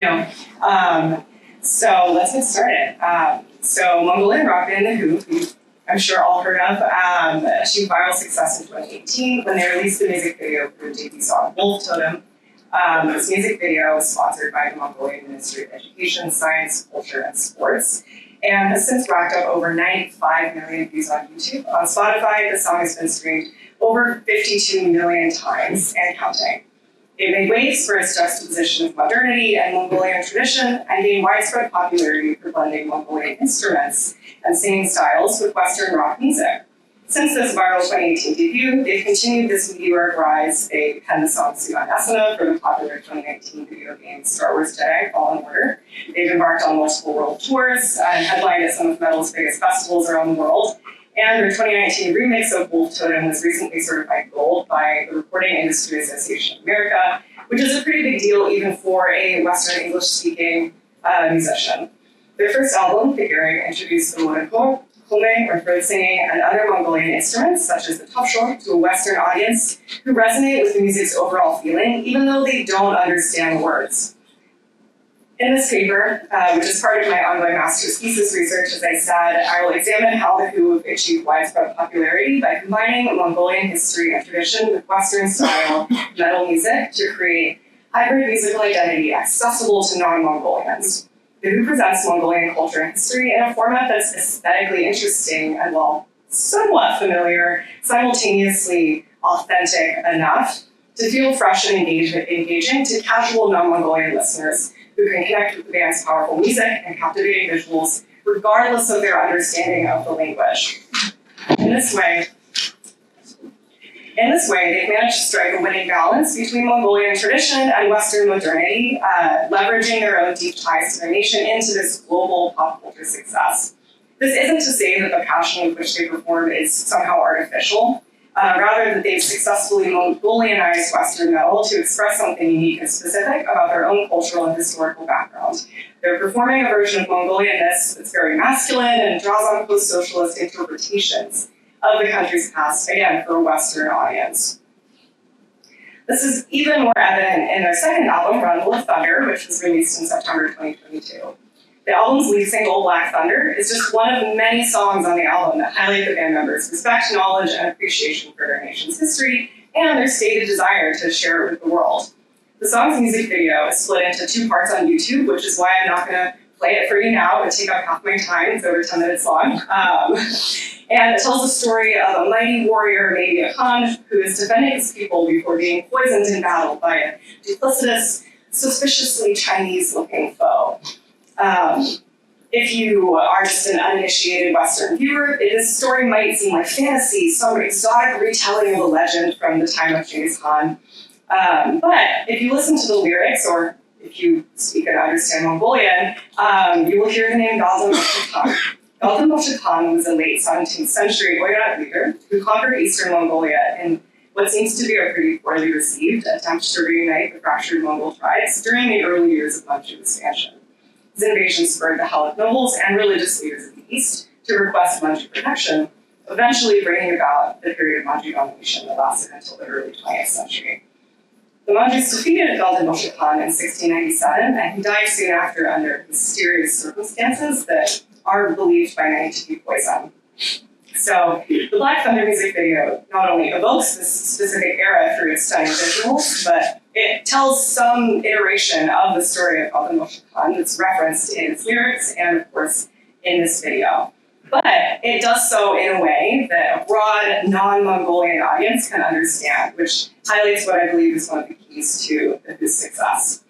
So let's get started. So Mongolian rock band The Who I'm sure all heard of, achieved viral success in 2018 when they released the music video for the debut song Wolf Totem. This music video was sponsored by the Mongolian Ministry of Education, Science, Culture, and Sports, and has since racked up over 95 million views on YouTube. On Spotify, the song has been streamed over 52 million times and counting. It made waves for its juxtaposition of modernity and Mongolian tradition and gained widespread popularity for blending Mongolian instruments and singing styles with Western rock music. Since this viral 2018 debut, they've continued this meteoric rise. They penned the song Sugan Asana for the popular 2019 video game Star Wars Jedi Fallen Order. They've embarked on multiple world tours and headlined at some of metal's biggest festivals around the world. And their 2019 remix of Wolf Totem was recently certified gold by the Recording Industry Association of America, which is a pretty big deal even for a Western English-speaking musician. Their first album, Figuring, introduced the Wodenko, Kome, or throat singing, and other Mongolian instruments, such as the topshor, to a Western audience who resonate with the music's overall feeling, even though they don't understand the words. In this paper, which is part of my ongoing master's thesis research, as I said, I will examine how The Who have achieved widespread popularity by combining Mongolian history and tradition with Western-style metal music to create hybrid musical identity accessible to non-Mongolians. The Who presents Mongolian culture and history in a format that's aesthetically interesting and, while somewhat familiar, simultaneously authentic enough to feel fresh and engaging to casual non-Mongolian listeners who can connect with the band's powerful music and captivating visuals, regardless of their understanding of the language. In this way, they've managed to strike a winning balance between Mongolian tradition and Western modernity, leveraging their own deep ties to their nation into this global pop culture success. This isn't to say that the passion with which they perform is somehow artificial, rather that they've successfully Mongolianized Western metal to express something unique and specific about their own cultural and historical background. They're performing a version of Mongolianness that's very masculine and draws on post-socialist interpretations of the country's past, again, for a Western audience. This is even more evident in their second album, Rumble of Thunder, which was released in September 2022. The album's lead single, Black Thunder, is just one of many songs on the album that highlight the band members' respect, knowledge, and appreciation for their nation's history and their stated desire to share it with the world. The song's music video is split into two parts on YouTube, which is why I'm not going to play it for you now. It would take up half my time. It's over 10 minutes long. And it tells the story of a mighty warrior, Maggie Khan, who is defending his people before being poisoned in battle by a duplicitous, suspiciously Chinese-looking foe. If you are just an uninitiated Western viewer, this story might seem like fantasy, some exotic retelling of a legend from the time of Genghis Khan. But if you listen to the lyrics, or if you speak and understand Mongolian, you will hear the name Galdan Moshe Khan. Galdan Moshe Khan was a late 17th century Oirat leader who conquered eastern Mongolia in what seems to be a pretty poorly received attempt to reunite the fractured Mongol tribes during the early years of Manchu expansion. His invasion spurred the Halab nobles and religious leaders of the East to request Manchu protection, eventually bringing about the period of Manchu domination that lasted until the early 20th century. The Manchus defeated Galdan Moshe Khan in 1697, and he died soon after under mysterious circumstances that are believed by many to be poison. So the Black Thunder music video not only evokes this specific era through its stunning visuals, but it tells some iteration of the story of Galdan Moshe Khan that's referenced in its lyrics and, of course, in this video. But it does so in a way that a broad, non-Mongolian audience can understand, which highlights what I believe is one of the keys to The Who's success.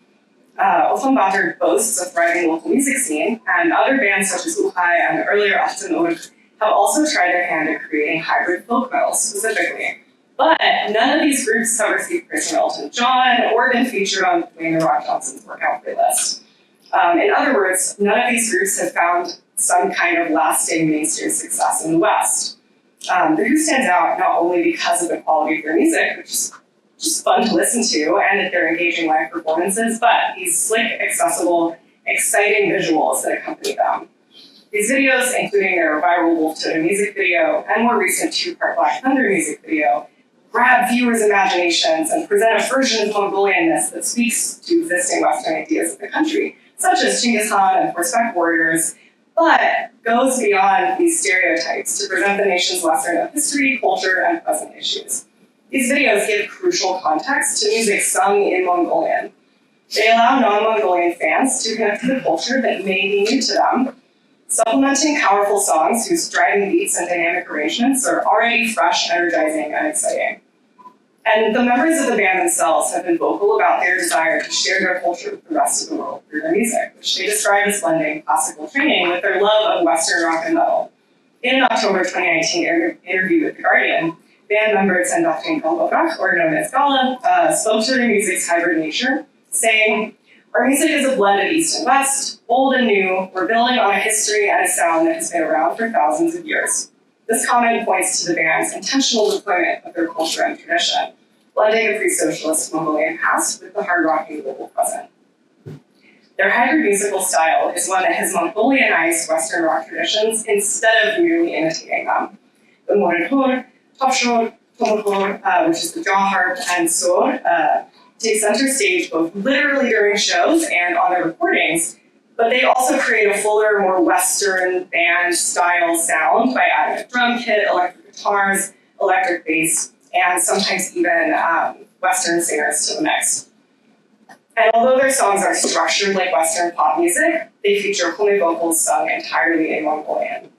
Ulaanbaatar boasts a thriving local music scene, and other bands such as Ukhai and earlier Achtan Uruk have also tried their hand at creating hybrid folk metal specifically. But none of these groups have received praise from Elton John or been featured on Dwayne "The Rock" Johnson's workout playlist. In other words, none of these groups have found some kind of lasting mainstream success in the West. The Who stands out not only because of the quality of their music, which is just fun to listen to, and that they're engaging live performances, but these slick, accessible, exciting visuals that accompany them. These videos, including their viral Wolf Totem music video and more recent two-part Black Thunder music video, grab viewers' imaginations and present a version of Mongolianness that speaks to existing Western ideas of the country, such as Genghis Khan and horseback warriors, but goes beyond these stereotypes to present the nation's Western history, culture, and present issues. These videos give crucial context to music sung in Mongolian. They allow non-Mongolian fans to connect to the culture that may be new to them, supplementing powerful songs whose driving beats and dynamic arrangements are already fresh, energizing, and exciting. And the members of the band themselves have been vocal about their desire to share their culture with the rest of the world through their music, which they describe as blending classical training with their love of Western rock and metal. In an October 2019 interview with The Guardian, band member Sendafin Kalbograch, or known as Gala, spoke to their music's hybrid nature, saying, "Our music is a blend of East and West, old and new. We're building on a history and a sound that has been around for thousands of years." This comment points to the band's intentional deployment of their culture and tradition, blending the pre-socialist Mongolian past with the hard-rocking global present. Their hybrid musical style is one that has Mongolianized Western rock traditions instead of merely imitating them. The moridhor, topshor, tomahor, which is the jaw harp, and sor, take center stage both literally during shows and on their recordings, but they also create a fuller, more Western band-style sound by adding a drum kit, electric guitars, electric bass, and sometimes even Western singers to the mix. And although their songs are structured like Western pop music, they feature Khmer vocals sung entirely in Mongolian.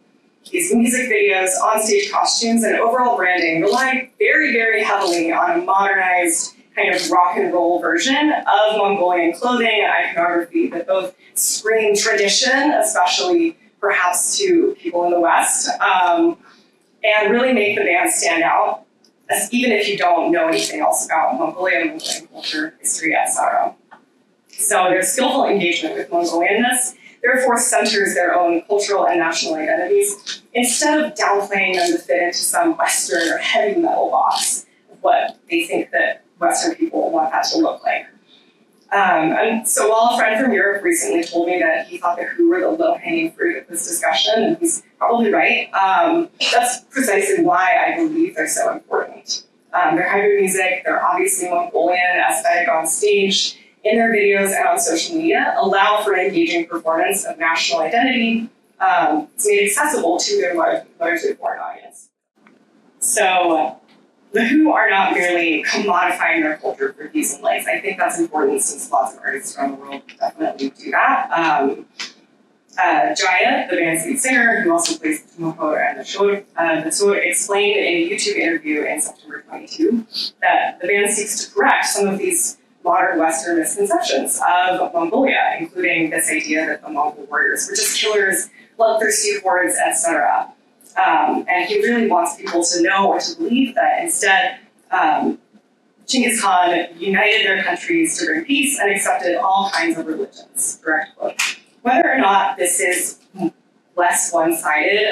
These music videos, onstage costumes, and overall branding rely very, very heavily on a modernized kind of rock and roll version of Mongolian clothing and iconography that both scream tradition, especially perhaps to people in the West, and really make the band stand out, even if you don't know anything else about Mongolian culture, history, etc. So their skillful engagement with Mongolianness therefore centers their own cultural and national identities instead of downplaying them to fit into some Western or heavy metal box of what they think that Western people want that to look like. And so while a friend from Europe recently told me that he thought the Who were the low-hanging fruit of this discussion, and he's probably right, that's precisely why I believe they're so important. Their hybrid music, their obviously Mongolian aesthetic on stage, in their videos and on social media, allow for an engaging performance of national identity. It's made accessible to their largely foreign audience. So the Who are not merely commodifying their culture for views and likes. I think that's important since lots of artists around the world definitely do that. Jaya, the band's lead singer, who also plays the Tumahor and the Tsor, explained in a YouTube interview in September 22 that the band seeks to correct some of these modern Western misconceptions of Mongolia, including this idea that the Mongol warriors were just killers, bloodthirsty hordes, etc. And he really wants people to know or to believe that instead, Genghis Khan united their countries to bring peace and accepted all kinds of religions, direct quote. Whether or not this is less one-sided,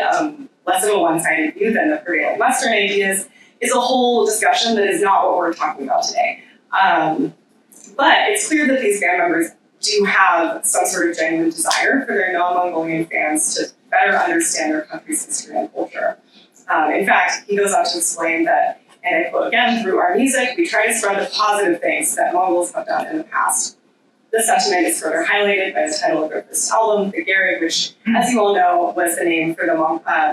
less of a one-sided view than the prevailing Western ideas is a whole discussion that is not what we're talking about today. But it's clear that these band members do have some sort of genuine desire for their non-Mongolian fans to better understand their country's history and culture. In fact, he goes on to explain that, and I quote again, "Through our music, we try to spread the positive things that Mongols have done in the past." This sentiment is further highlighted by the title of their first album, The Garrig, which, as you all know, was the name for the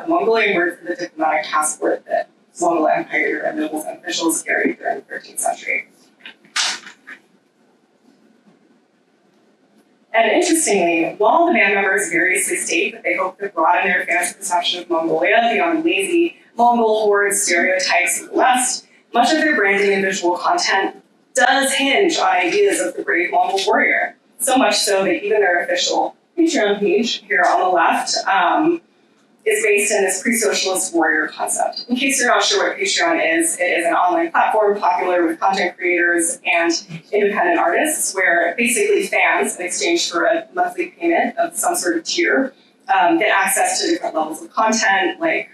Mongolian word for the diplomatic passport that Mongol Empire and nobles and officials carried during the 13th century. And interestingly, while the band members variously state that they hope to broaden their fans' perception of Mongolia beyond lazy Mongol horde stereotypes of the West, much of their branding and visual content does hinge on ideas of the brave Mongol warrior. So much so that even their official Patreon page here on the left is based in this pre-socialist warrior concept. In case you're not sure what Patreon is, it is an online platform popular with content creators and independent artists where basically fans, in exchange for a monthly payment of some sort of tier, get access to different levels of content like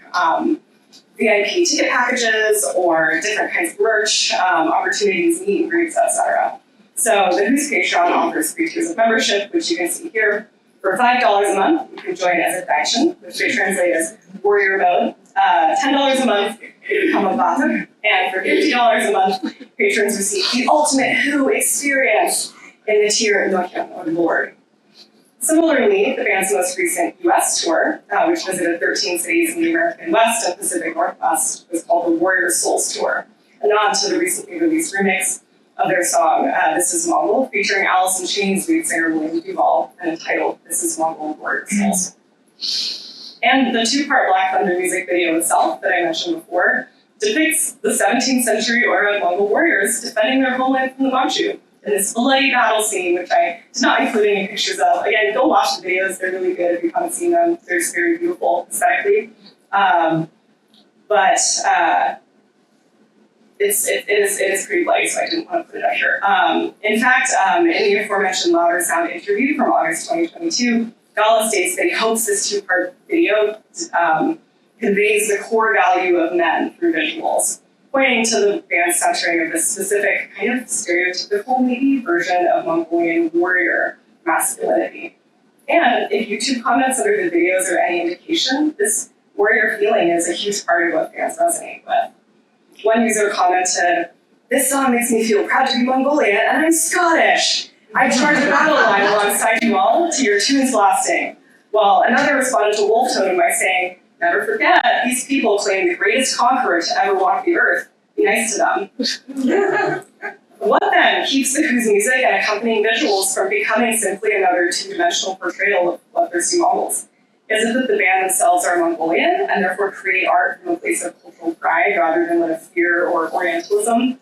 VIP ticket packages or different kinds of merch, opportunities, meet and greets, etc. So the Who's Patreon offers 3 tiers of membership, which you can see here. For $5 a month, you can join as a faction, which they translate as warrior mode. $10 a month, you become a Batak, And for $50 a month, patrons receive the ultimate Who experience in the tier or Lord. Similarly, the band's most recent US tour, which visited 13 cities in the American West and Pacific Northwest, was called the Warrior Souls Tour, a nod to the recently released remix of their song, This Is Mongol, featuring Alice in Chains lead singer William Duvall, and entitled This Is Mongol Warrior Souls. And the two-part Black Thunder music video itself that I mentioned before depicts the 17th century era Mongol warriors defending their homeland from the Manchu in this bloody battle scene, which I did not include any pictures of. Again, go watch the videos, they're really good if you haven't seen them. They're just very beautiful aesthetically. It is pretty bloody, so I didn't want to put it up here. In fact, in the aforementioned Louder Sound interview from August 2022, Gala states that he hopes this two-part video conveys the core value of men through visuals, pointing to the band's centering of this specific kind of stereotypical maybe version of Mongolian warrior masculinity. And if YouTube comments under the videos are any indication, this warrior feeling is a huge part of what fans resonate with. One user commented, "This song makes me feel proud to be Mongolian, and I'm Scottish. I charge a battle line alongside you all to your tunes lasting." While another responded to Wolf Totem by saying, "Never forget, these people claim the greatest conqueror to ever walk the earth. Be nice to them." What then keeps the Who's music and accompanying visuals from becoming simply another two-dimensional portrayal of bloodthirsty Mongols? Is it that the band themselves are Mongolian and therefore create art from a place of cultural pride rather than out of fear or Orientalism?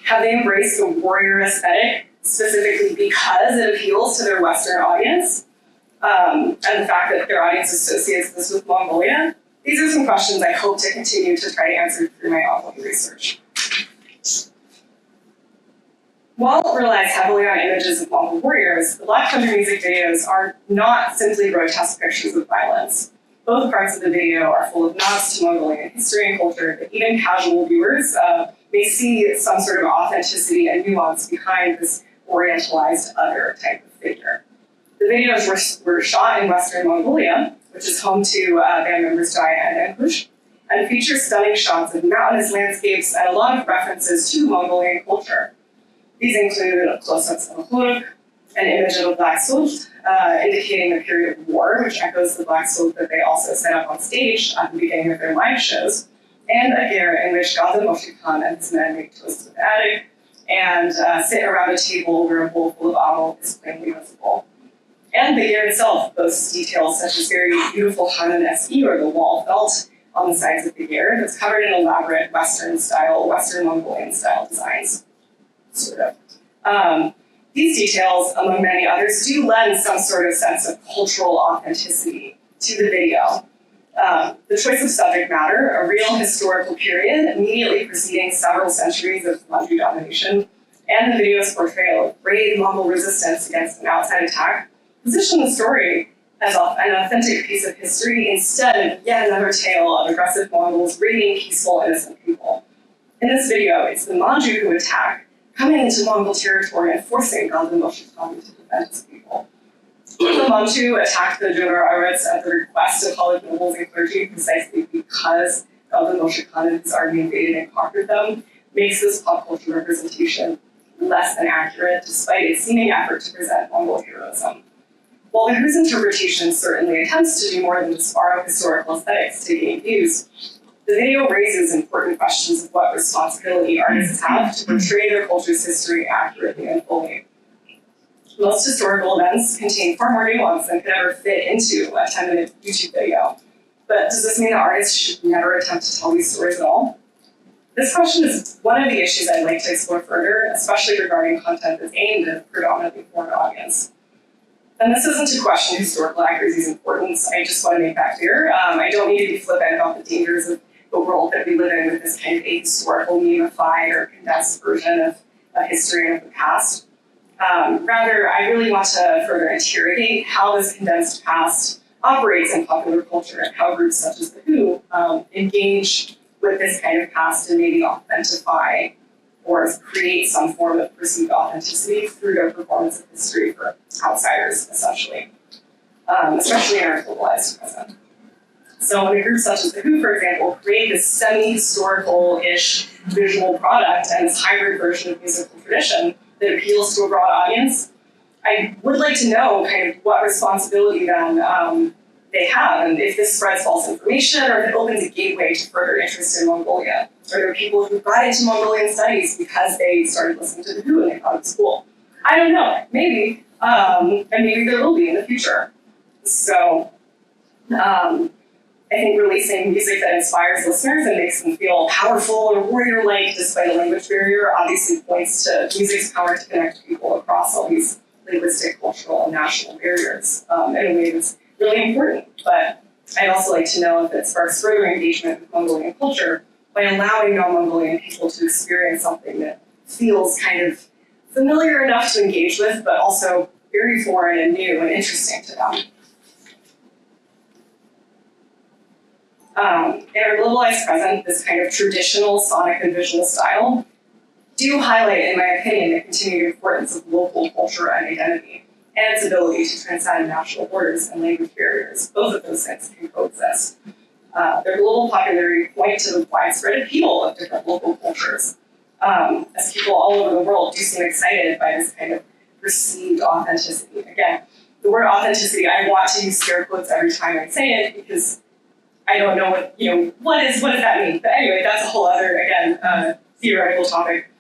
Have they embraced the warrior aesthetic specifically because it appeals to their Western audience? And the fact that their audience associates this with Mongolia? These are some questions I hope to continue to try to answer through my ongoing research. While it relies heavily on images of Mongol warriors, the Black Thunder music videos are not simply grotesque pictures of violence. Both parts of the video are full of nods to Mongolian history and culture that even casual viewers may see some sort of authenticity and nuance behind this orientalized other type of figure. The videos were shot in Western Mongolia, which is home to band members Jaya and Genghis, and feature stunning shots of mountainous landscapes and a lot of references to Mongolian culture. These include close-ups of a huruk, an image of a black sult, indicating the period of war, which echoes the black sult that they also set up on stage at the beginning of their live shows, and a ger in which Gaza Moshe Khan and his men make toast with the attic and sit around a table where a bowl full of apple is plainly visible. And the ger itself boasts details such as very beautiful Hanan-esque or the wall felt on the sides of the ger that's covered in elaborate Western Mongolian style designs. Sort of. These details, among many others, do lend some sort of sense of cultural authenticity to the video. The choice of subject matter, a real historical period immediately preceding several centuries of Manchu domination, and the video's portrayal of brave Mongol resistance against an outside attack, position the story as an authentic piece of history instead of yet another tale of aggressive Mongols raiding peaceful, innocent people. In this video, it's the Manchu who attack, coming into Mongol territory and forcing Gaza Moshe Khan to defend his people. The Manchu attacked the Junararids at the request of college nobles and clergy precisely because Gaza Moshe Khan and his army invaded and conquered them, makes this pop culture representation less than accurate despite its seeming effort to present Mongol heroism. While the Who's interpretation certainly attempts to do more than just borrow historical aesthetics to gain views, the video raises important questions of what responsibility artists have to portray their culture's history accurately and fully. Most historical events contain far more nuance than could ever fit into a 10-minute YouTube video. But does this mean that artists should never attempt to tell these stories at all? This question is one of the issues I'd like to explore further, especially regarding content that's aimed at a predominantly foreign audience. And this isn't to question historical accuracy's importance. I just want to make that clear. I don't need to be flippant about the dangers of the world that we live in with this kind of ahistorical, memified, or condensed version of history and of the past. Rather, I really want to further interrogate how this condensed past operates in popular culture and how groups such as The Who engage with this kind of past and maybe authentify or create some form of perceived authenticity through their performance of history for outsiders, essentially, especially in our globalized present. So when a group such as The Who, for example, create this semi-historical-ish visual product and this hybrid version of musical tradition that appeals to a broad audience, I would like to know kind of what responsibility then they have, and if this spreads false information or if it opens a gateway to further interest in Mongolia. Are there people who got into Mongolian studies because they started listening to The Who and they thought it was cool? I don't know, maybe, and maybe there will be in the future. So I think releasing music that inspires listeners and makes them feel powerful or warrior-like despite a language barrier obviously points to music's power to connect people across all these linguistic, cultural, and national barriers in a way that's really important. But I'd also like to know if it sparks further engagement with Mongolian culture by allowing non-Mongolian people to experience something that feels kind of familiar enough to engage with, but also very foreign and new and interesting to them. In our globalized present, this kind of traditional sonic and visual style do highlight, in my opinion, the continued importance of local culture and identity, and its ability to transcend national borders and language barriers. Both of those things can coexist. Their global popularity point to the widespread appeal of different local cultures, as people all over the world do seem excited by this kind of perceived authenticity. Again, the word authenticity, I want to use scare quotes every time I say it because I don't know what does that mean? But anyway, that's a whole other, again, theoretical topic.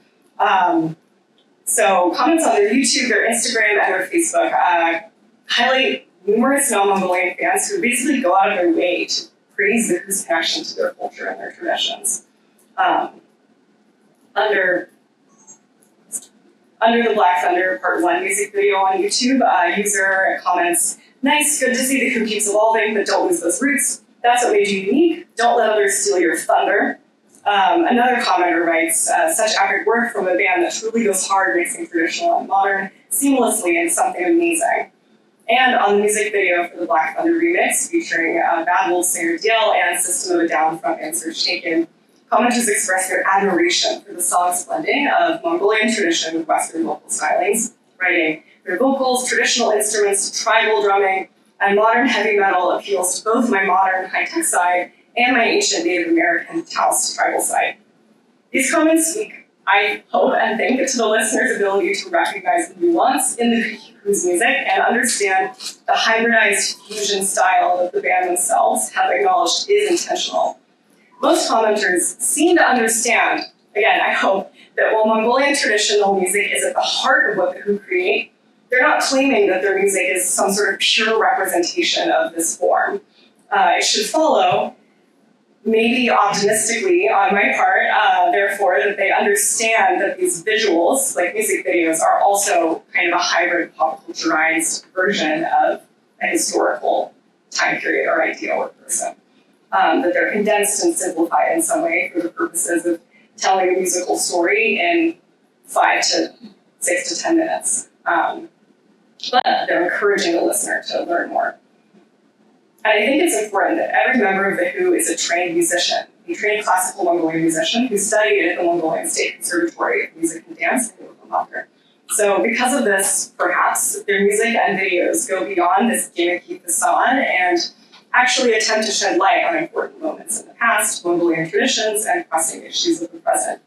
So comments on their YouTube, their Instagram, and their Facebook highlight numerous non-Mongolian fans who basically go out of their way to praise the Who's connection to their culture and their traditions. Under the Black Thunder Part 1 music video on YouTube, a user comments, "Nice, good to see the Who keeps evolving, but don't lose those roots. That's what made you unique. Don't let others steal your thunder." Another commenter writes, "Such epic work from a band that truly goes hard mixing traditional and modern seamlessly into something amazing." And on the music video for the Black Thunder remix, featuring Bad Wolf singer Yale and System of a Down frontman Serge Taken, commenters express their admiration for the song's blending of Mongolian tradition with Western vocal stylings, writing, "Their vocals, traditional instruments, tribal drumming, and modern heavy metal appeals to both my modern high-tech side and my ancient Native American Taos tribal side." These comments speak, I hope and think, to the listener's ability to recognize the nuance in the Who's music and understand the hybridized fusion style that the band themselves have acknowledged is intentional. Most commenters seem to understand, again, I hope, that while Mongolian traditional music is at the heart of what the Who create, they're not claiming that their music is some sort of pure representation of this form. It should follow, maybe optimistically on my part, therefore, that they understand that these visuals, like music videos, are also kind of a hybrid pop culturized version of a historical time period or idea or person. That they're condensed and simplified in some way for the purposes of telling a musical story in 5 to 6 to 10 minutes. But they're encouraging the listener to learn more. And I think it's important that every member of the Who is a trained musician, a trained classical Mongolian musician who studied at the Mongolian State Conservatory of Music and Dance in Ulaanbaatar. So because of this, perhaps, their music and videos go beyond this gimmicky facade and actually attempt to shed light on important moments in the past, Mongolian traditions, and pressing issues of the present.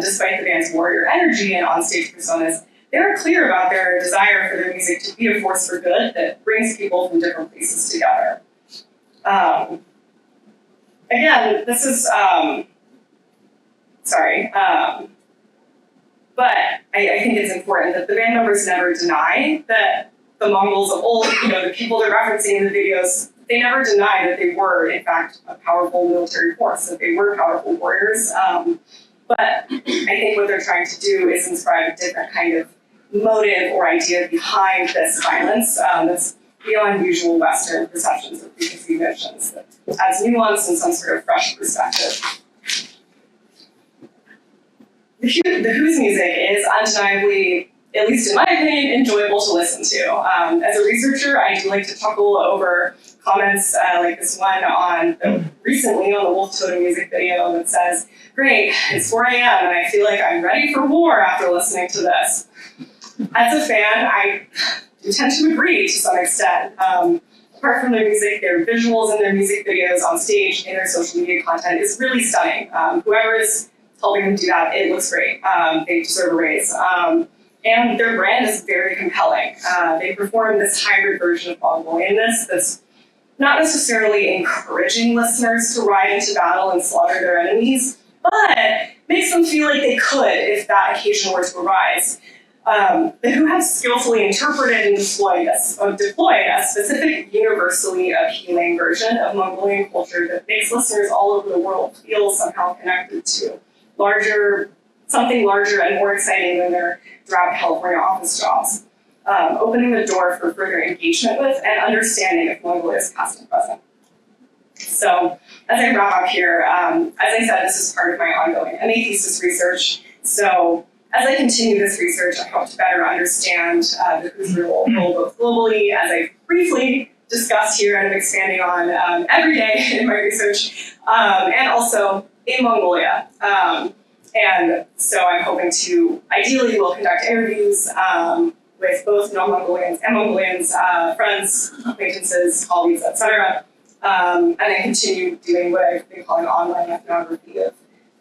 Despite the band's warrior energy and onstage personas, they're clear about their desire for their music to be a force for good that brings people from different places together. Again, this is, but I think it's important that the band members never deny that the Mongols of old, the people they're referencing in the videos, they never deny that they were, in fact, a powerful military force, that they were powerful warriors. But I think what they're trying to do is inscribe a different kind of motive or idea behind this violence that's beyond usual Western perceptions of preconceived notions, that adds nuance and some sort of fresh perspective. The Who's music is undeniably, at least in my opinion, enjoyable to listen to. As a researcher, I do like to chuckle over comments like this one recently on the Wolf Totem music video that says, "Great, it's 4 a.m. and I feel like I'm ready for war after listening to this." As a fan, I do tend to agree to some extent. Apart from their music, their visuals and their music videos on stage and their social media content is really stunning. Whoever is helping them do that, it looks great. They deserve a raise. And their brand is very compelling. They perform this hybrid version of Mongolianness that's not necessarily encouraging listeners to ride into battle and slaughter their enemies, but makes them feel like they could if that occasion were to arise. The Who have skillfully interpreted and deployed a specific universally appealing version of Mongolian culture that makes listeners all over the world feel somehow connected to something larger and more exciting than their drab California office jobs, opening the door for further engagement with and understanding of Mongolia's past and present. So, as I wrap up here, as I said, this is part of my ongoing MA thesis research. So, as I continue this research, I hope to better understand the Who's role both globally, as I briefly discussed here and I'm expanding on every day in my research, and also in Mongolia. And so I'm hoping to, ideally, we'll conduct interviews with both non-Mongolians and Mongolians, friends, acquaintances, colleagues, etc. And then continue doing what I've been calling online ethnography of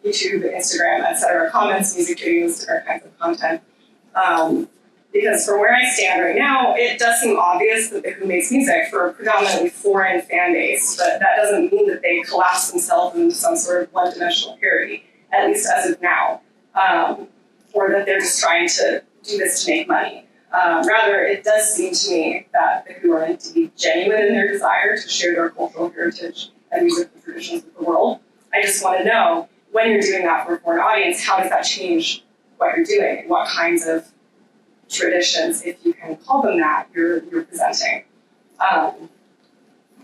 YouTube, Instagram, etc., comments, music videos, different kinds of content. Because from where I stand right now, it does seem obvious that the Who makes music for a predominantly foreign fan base, but that doesn't mean that they collapse themselves into some sort of one-dimensional parody, at least as of now, or that they're just trying to do this to make money. Rather, it does seem to me that the Who are indeed genuine in their desire to share their cultural heritage and musical traditions with the world. I just want to know, when you're doing that for a foreign audience, how does that change what you're doing? What kinds of traditions, if you can call them that, you're presenting?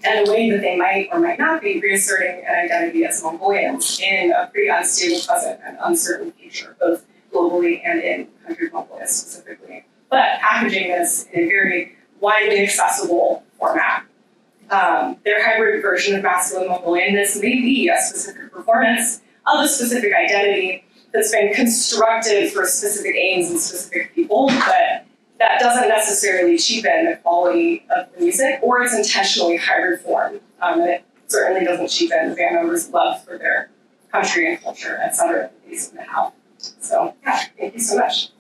And the way that they might or might not be reasserting an identity as Mongolians in a pretty unstable present and uncertain future, both globally and in country of Mongolia specifically. But packaging this in a very widely accessible format. Their hybrid version of masculine Mongolianness may be a specific performance of a specific identity that's been constructed for specific aims and specific people, but that doesn't necessarily cheapen the quality of the music or its intentionally hybrid form. And it certainly doesn't cheapen the band members' love for their country and culture, etc. that they seem to have. So, yeah, thank you so much.